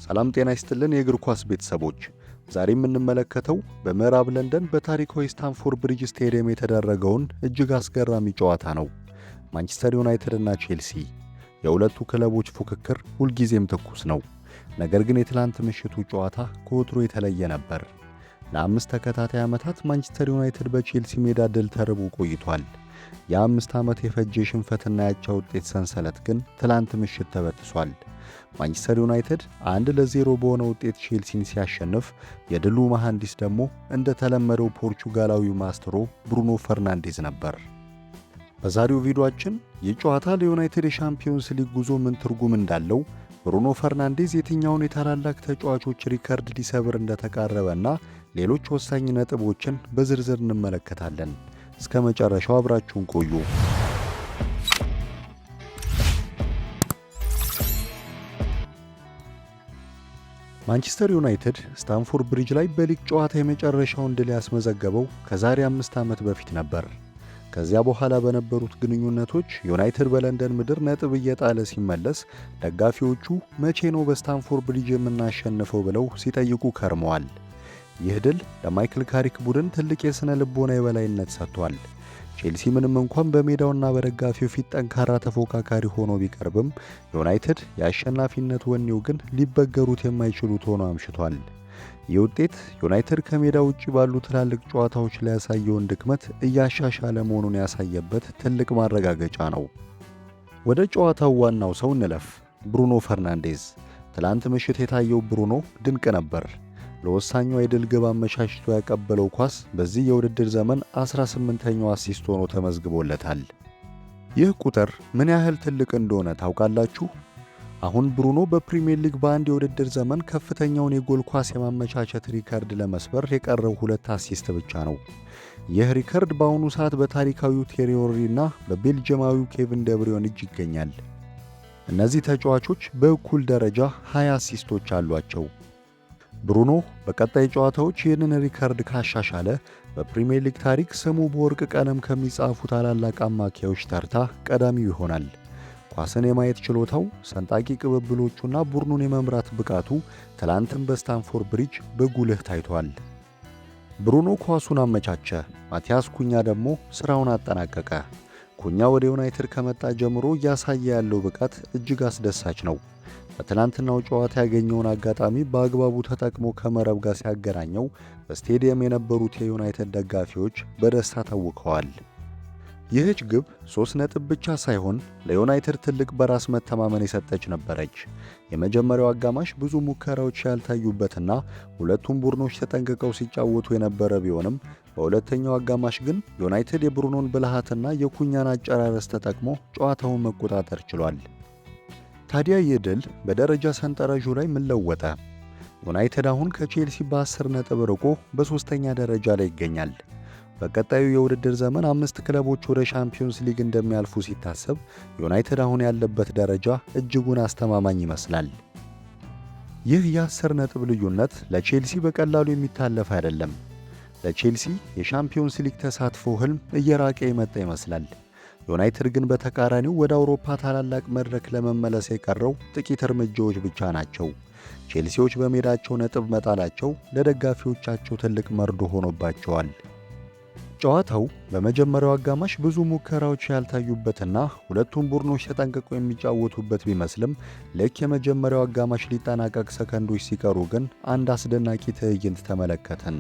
ሰላም ጤና ይስጥልን የእግር ኳስ ቤተሰቦች። ዛሬ የምንመለከተው በምዕራብ ለንደን በታሪካዊ ስታንፎርድ ብሪጅ ስቴዲየም የተደረገውን እጅግ አስገራሚ ጨዋታ ነው። ማንቸስተር ዩናይትድ እና ቼልሲ። የሁለቱ ክለቦች ፉክክር ሁልጊዜም ትኩስ ነው። ነገር ግን የትላንት ምሽቱ ጨዋታ ከወትሮ የተለየ ነበር። ለ5 ተከታታይ ዓመታት ማንቸስተር ዩናይትድ በቼልሲ ሜዳ ድል ተርቦ ቆይቷል። የ5 ዓመት የፈጀ ሽንፈትና ያቻ ውጤት ሰንሰለት ግን ትላንት ምሽት ተበጥሷል። ማንቸስተር ዩናይትድ 1-0 በሆነ ውጤት ቼልሲን ሲያሸንፍ የድሉ መሐንዲስ ደግሞ እንደተለመደው ፖርቹጋላዊው ማስትሮ ብሩኖ ፈርናንዴዝ ነበር። በዛሬው ቪዲዮአችን ይህ ጨዋታ ለዩናይትድ የሻምፒዮንስ ሊግ ጉዞ ምን ትርጉም እንዳለው፣ ብሩኖ ፈርናንዴዝ የትኛውን የታላላቅ ተጫዋቾች ሪከርድ ሊሰብር እንደተቃረበና ሌሎች ወሳኝ ነጥቦችን በዝርዝር እንመለከታለን። እስከ መጨረሻው አብራችሁን ቆዩ። ማንቸስተር ዩናይትድ ስታንፎርድ ብሪጅ ላይ በሊግ ጨዋታ የመጨረሻውን ድል ያስመዘገበው ከዛሬ 5 ዓመት በፊት ነበር። ከዚያ በኋላ በነበሩት ግንኙነቶች ዩናይትድ በለንደን ምድር ነጥብ እየጣለ ሲመለስ ደጋፊዎቹ መቼ ነው በስታንፎርድ ብሪጅ የምናሸንፈው ብለው ሲጠይቁ ከርመዋል። ይህ ድል ለማይክል ካሪክ ቡድን ትልቅ የሥነ ልቦና የበላይነት ሰጥቷል። ቼልሲ ምንም እንኳን በሜዳውና በደጋፊው ፊት ጠንካራ ተፎካካሪ ሆኖ ቢቀርብም ዩናይትድ የአሸናፊነት ወኔው ግን ሊበገሩት የማይችሉት ሆኖ አምሽቷል። ይህ ውጤት ዩናይትድ ከሜዳ ውጭ ባሉ ትላልቅ ጨዋታዎች ላይ ያሳየውን ድክመት እያሻሻለ መሆኑን ያሳየበት ትልቅ ማረጋገጫ ነው። ወደ ጨዋታው ዋናው ሰው እንለፍ። ብሩኖ ፈርናንዴዝ። ትላንት ምሽት የታየው ብሩኖ ድንቅ ነበር። ለወሳኙ የድል ግብ አመቻችቶ ያቀበለው ኳስ በዚህ የውድድር ዘመን 18ኛው አሲስት ሆኖ ተመዝግቦለታል። ይህ ቁጥር ምን ያህል ትልቅ እንደሆነ ታውቃላችሁ? አሁን ብሩኖ በፕሪሚየር ሊግ በአንድ የውድድር ዘመን ከፍተኛውን የጎል ኳስ የማመቻቸት ሪከርድ ለመስበር የቀረው 2 አሲስት ብቻ ነው። ይህ ሪከርድ በአሁኑ ሰዓት በታሪካዊው ቴሪ ሄንሪ እና በቤልጅየማዊው ኬቪን ደብሪዮን እጅ ይገኛል። እነዚህ ተጫዋቾች በእኩል ደረጃ 20 አሲስቶች አሏቸው። ብሩኖ በቀጣይ ጨዋታዎች ይህንን ሪከርድ ካሻሻለ በፕሪሚየር ሊግ ታሪክ ስሙ በወርቅ ቀለም ከሚጻፉ ታላላቅ አማካዮች ተርታ ቀዳሚው ይሆናል። ኳስን የማየት ችሎታው፣ ሰንጣቂ ቅብብሎቹና ቡድኑን የመምራት ብቃቱ ትላንትም በስታንፎርድ ብሪጅ በጉልህ ታይቷል። ብሩኖ ኳሱን አመቻቸ፣ ማቲያስ ኩኛ ደግሞ ሥራውን አጠናቀቀ። ኩኛ ወደ ዩናይትድ ከመጣ ጀምሮ እያሳየ ያለው ብቃት እጅግ አስደሳች ነው። በትናንትናው ጨዋታ ያገኘውን አጋጣሚ በአግባቡ ተጠቅሞ ከመረብ ጋር ሲያገናኘው በስቴዲየም የነበሩት የዩናይትድ ደጋፊዎች በደስታ ታውከዋል። ይህች ግብ 3 ነጥብ ብቻ ሳይሆን ለዩናይትድ ትልቅ በራስ መተማመን የሰጠች ነበረች። የመጀመሪያው አጋማሽ ብዙ ሙከራዎች ያልታዩበትና ሁለቱም ቡድኖች ተጠንቅቀው ሲጫወቱ የነበረ ቢሆንም በሁለተኛው አጋማሽ ግን ዩናይትድ የብሩኖን ብልሃትና የኩኛን አጨራረስ ተጠቅሞ ጨዋታውን መቆጣጠር ችሏል። ታዲያ ይህ ድል በደረጃ ሰንጠረዡ ላይ ምን ለወጠ? ዩናይትድ አሁን ከቼልሲ በ10 ነጥብ ርቆ በ3ኛ ደረጃ ላይ ይገኛል። በቀጣዩ የውድድር ዘመን 5 ክለቦች ወደ ሻምፒዮንስ ሊግ እንደሚያልፉ ሲታሰብ ዩናይትድ አሁን ያለበት ደረጃ እጅጉን አስተማማኝ ይመስላል። ይህ የ10 ነጥብ ልዩነት ለቼልሲ በቀላሉ የሚታለፍ አይደለም። ለቼልሲ የሻምፒዮንስ ሊግ ተሳትፎ ህልም እየራቀ የመጣ ይመስላል። ዩናይትድ ግን በተቃራኒው ወደ አውሮፓ ታላላቅ መድረክ ለመመለስ የቀረው ጥቂት እርምጃዎች ብቻ ናቸው። ቼልሲዎች በሜዳቸው ነጥብ መጣላቸው ለደጋፊዎቻቸው ትልቅ መርዶ ሆኖባቸዋል። ጨዋታው በመጀመሪያው አጋማሽ ብዙ ሙከራዎች ያልታዩበትና ሁለቱም ቡድኖች ተጠንቅቀው የሚጫወቱበት ቢመስልም ልክ የመጀመሪያው አጋማሽ ሊጠናቀቅ ሰከንዶች ሲቀሩ ግን አንድ አስደናቂ ትዕይንት ተመለከትን።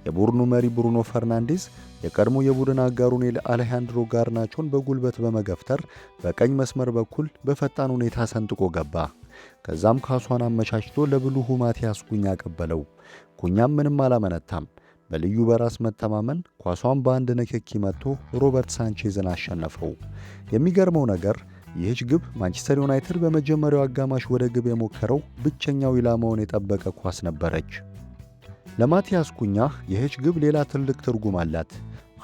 የቡድኑ መሪ ብሩኖ ፈርናንዴዝ የቀድሞ የቡድን አጋሩን አሌሃንድሮ ጋርናቾን በጉልበት በመገፍተር በቀኝ መስመር በኩል በፈጣን ሁኔታ ሰንጥቆ ገባ። ከዛም ኳሷን አመቻችቶ ለብልሁ ማቲያስ ኩኛ ቀበለው። ኩኛም ምንም አላመነታም። በልዩ በራስ መተማመን ኳሷን በአንድ ንክኪ መጥቶ ሮበርት ሳንቼዝን አሸነፈው። የሚገርመው ነገር ይህች ግብ ማንቸስተር ዩናይትድ በመጀመሪያው አጋማሽ ወደ ግብ የሞከረው ብቸኛው ኢላማውን የጠበቀ ኳስ ነበረች። ለማቲያስ ኩኛ ይህች ግብ ሌላ ትልቅ ትርጉም አላት።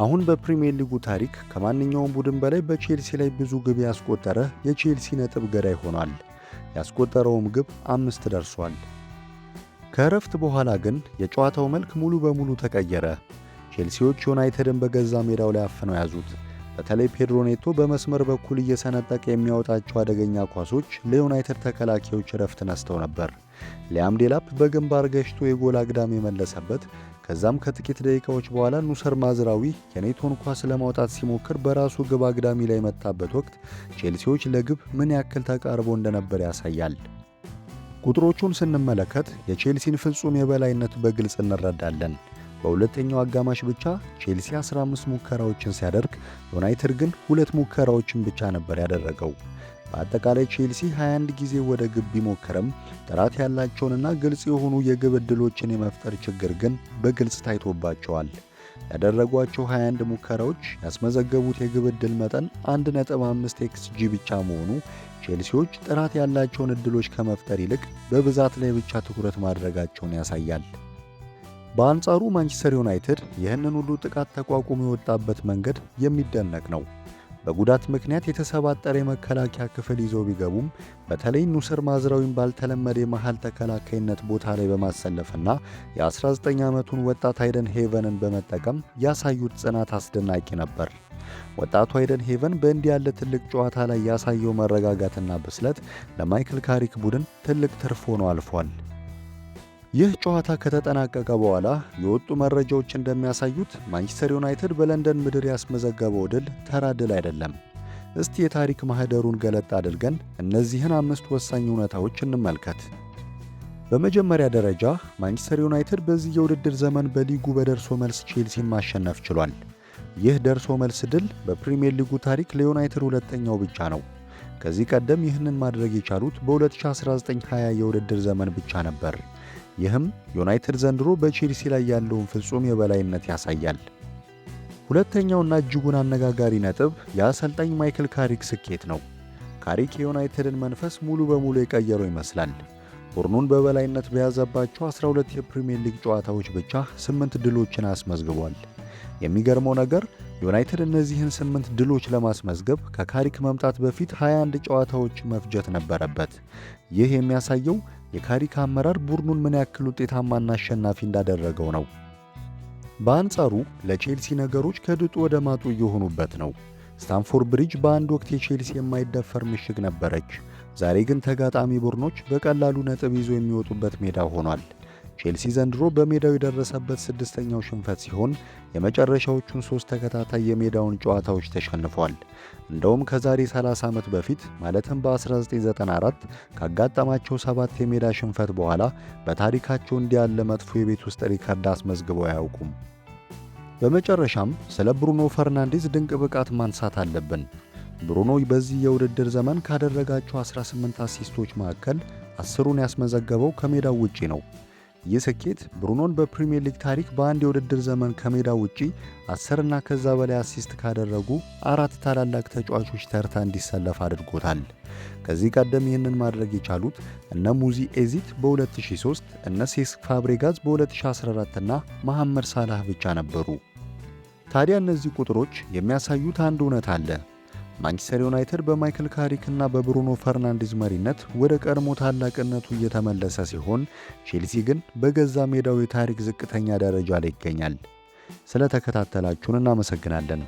አሁን በፕሪሚየር ሊጉ ታሪክ ከማንኛውም ቡድን በላይ በቼልሲ ላይ ብዙ ግብ ያስቆጠረ የቼልሲ ነጥብ ገዳይ ሆኗል። ያስቆጠረውም ግብ 5 ደርሷል። ከእረፍት በኋላ ግን የጨዋታው መልክ ሙሉ በሙሉ ተቀየረ። ቼልሲዎች ዩናይትድን በገዛ ሜዳው ላይ አፍነው ያዙት። በተለይ ፔድሮ ኔቶ በመስመር በኩል እየሰነጠቀ የሚያወጣቸው አደገኛ ኳሶች ለዩናይትድ ተከላካዮች ረፍት ነስተው ነበር። ሊያም ዴላፕ በግንባር ገጭቶ የጎል አግዳሚ የመለሰበት። ከዛም ከጥቂት ደቂቃዎች በኋላ ኑሰር ማዝራዊ የኔቶን ኳስ ለማውጣት ሲሞክር በራሱ ግብ አግዳሚ ላይ የመታበት ወቅት ቼልሲዎች ለግብ ምን ያክል ተቃርቦ እንደነበር ያሳያል። ቁጥሮቹን ስንመለከት የቼልሲን ፍጹም የበላይነት በግልጽ እንረዳለን። በሁለተኛው አጋማሽ ብቻ ቼልሲ 15 ሙከራዎችን ሲያደርግ ዩናይትድ ግን 2 ሙከራዎችን ብቻ ነበር ያደረገው። በአጠቃላይ ቼልሲ 21 ጊዜ ወደ ግብ ቢሞክርም ጥራት ያላቸውንና ግልጽ የሆኑ የግብ ዕድሎችን የመፍጠር ችግር ግን በግልጽ ታይቶባቸዋል። ያደረጓቸው 21 ሙከራዎች ያስመዘገቡት የግብ ዕድል መጠን 1.5 ኤክስጂ ብቻ መሆኑ ቼልሲዎች ጥራት ያላቸውን ዕድሎች ከመፍጠር ይልቅ በብዛት ላይ ብቻ ትኩረት ማድረጋቸውን ያሳያል። በአንጻሩ ማንቸስተር ዩናይትድ ይህንን ሁሉ ጥቃት ተቋቁሞ የወጣበት መንገድ የሚደነቅ ነው። በጉዳት ምክንያት የተሰባጠረ የመከላከያ ክፍል ይዘው ቢገቡም በተለይ ኑሰር ማዝራዊን ባልተለመደ የመሃል ተከላካይነት ቦታ ላይ በማሰለፍና የ19 ዓመቱን ወጣት አይደን ሄቨንን በመጠቀም ያሳዩት ጽናት አስደናቂ ነበር። ወጣቱ አይደን ሄቨን በእንዲህ ያለ ትልቅ ጨዋታ ላይ ያሳየው መረጋጋትና ብስለት ለማይክል ካሪክ ቡድን ትልቅ ትርፍ ሆኖ አልፏል። ይህ ጨዋታ ከተጠናቀቀ በኋላ የወጡ መረጃዎች እንደሚያሳዩት ማንቸስተር ዩናይትድ በለንደን ምድር ያስመዘገበው ድል ተራ ድል አይደለም። እስቲ የታሪክ ማህደሩን ገለጥ አድርገን እነዚህን 5 ወሳኝ እውነታዎች እንመልከት። በመጀመሪያ ደረጃ ማንቸስተር ዩናይትድ በዚህ የውድድር ዘመን በሊጉ በደርሶ መልስ ቼልሲን ማሸነፍ ችሏል። ይህ ደርሶ መልስ ድል በፕሪሚየር ሊጉ ታሪክ ለዩናይትድ ሁለተኛው ብቻ ነው። ከዚህ ቀደም ይህንን ማድረግ የቻሉት በ2019-20 የውድድር ዘመን ብቻ ነበር። ይህም ዩናይትድ ዘንድሮ በቼልሲ ላይ ያለውን ፍጹም የበላይነት ያሳያል። ሁለተኛውና እጅጉን አነጋጋሪ ነጥብ የአሰልጣኝ ማይክል ካሪክ ስኬት ነው። ካሪክ የዩናይትድን መንፈስ ሙሉ በሙሉ የቀየረው ይመስላል። ቡድኑን በበላይነት በያዘባቸው 12 የፕሪሚየር ሊግ ጨዋታዎች ብቻ 8 ድሎችን አስመዝግቧል። የሚገርመው ነገር ዩናይትድ እነዚህን 8 ድሎች ለማስመዝገብ ከካሪክ መምጣት በፊት 21 ጨዋታዎች መፍጀት ነበረበት። ይህ የሚያሳየው የካሪክ አመራር ቡድኑን ምን ያክል ውጤታማና አሸናፊ እንዳደረገው ነው። በአንጻሩ ለቼልሲ ነገሮች ከድጡ ወደ ማጡ እየሆኑበት ነው። ስታንፎርድ ብሪጅ በአንድ ወቅት የቼልሲ የማይደፈር ምሽግ ነበረች። ዛሬ ግን ተጋጣሚ ቡድኖች በቀላሉ ነጥብ ይዞ የሚወጡበት ሜዳ ሆኗል። ቼልሲ ዘንድሮ በሜዳው የደረሰበት 6ኛው ሽንፈት ሲሆን የመጨረሻዎቹን 3 ተከታታይ የሜዳውን ጨዋታዎች ተሸንፏል። እንደውም ከዛሬ 30 ዓመት በፊት ማለትም በ1994 ካጋጠማቸው 7 የሜዳ ሽንፈት በኋላ በታሪካቸው እንዲህ ያለ መጥፎ የቤት ውስጥ ሪከርድ አስመዝግበው አያውቁም። በመጨረሻም ስለ ብሩኖ ፈርናንዴዝ ድንቅ ብቃት ማንሳት አለብን። ብሩኖ በዚህ የውድድር ዘመን ካደረጋቸው 18 አሲስቶች መካከል 10ሩን ያስመዘገበው ከሜዳው ውጪ ነው። ይህ ስኬት ብሩኖን በፕሪሚየር ሊግ ታሪክ በአንድ የውድድር ዘመን ከሜዳው ውጪ 10 እና ከዛ በላይ አሲስት ካደረጉ 4 ታላላቅ ተጫዋቾች ተርታ እንዲሰለፍ አድርጎታል። ከዚህ ቀደም ይህንን ማድረግ የቻሉት እነ ሙዚ ኤዚት በ2003 እነ ሴስክ ፋብሬጋዝ በ2014 እና መሐመድ ሳላህ ብቻ ነበሩ። ታዲያ እነዚህ ቁጥሮች የሚያሳዩት አንድ እውነት አለ። ማንቸስተር ዩናይትድ በማይክል ካሪክ እና በብሩኖ ፈርናንዴዝ መሪነት ወደ ቀድሞ ታላቅነቱ እየተመለሰ ሲሆን፣ ቼልሲ ግን በገዛ ሜዳው የታሪክ ዝቅተኛ ደረጃ ላይ ይገኛል። ስለተከታተላችሁን እናመሰግናለን።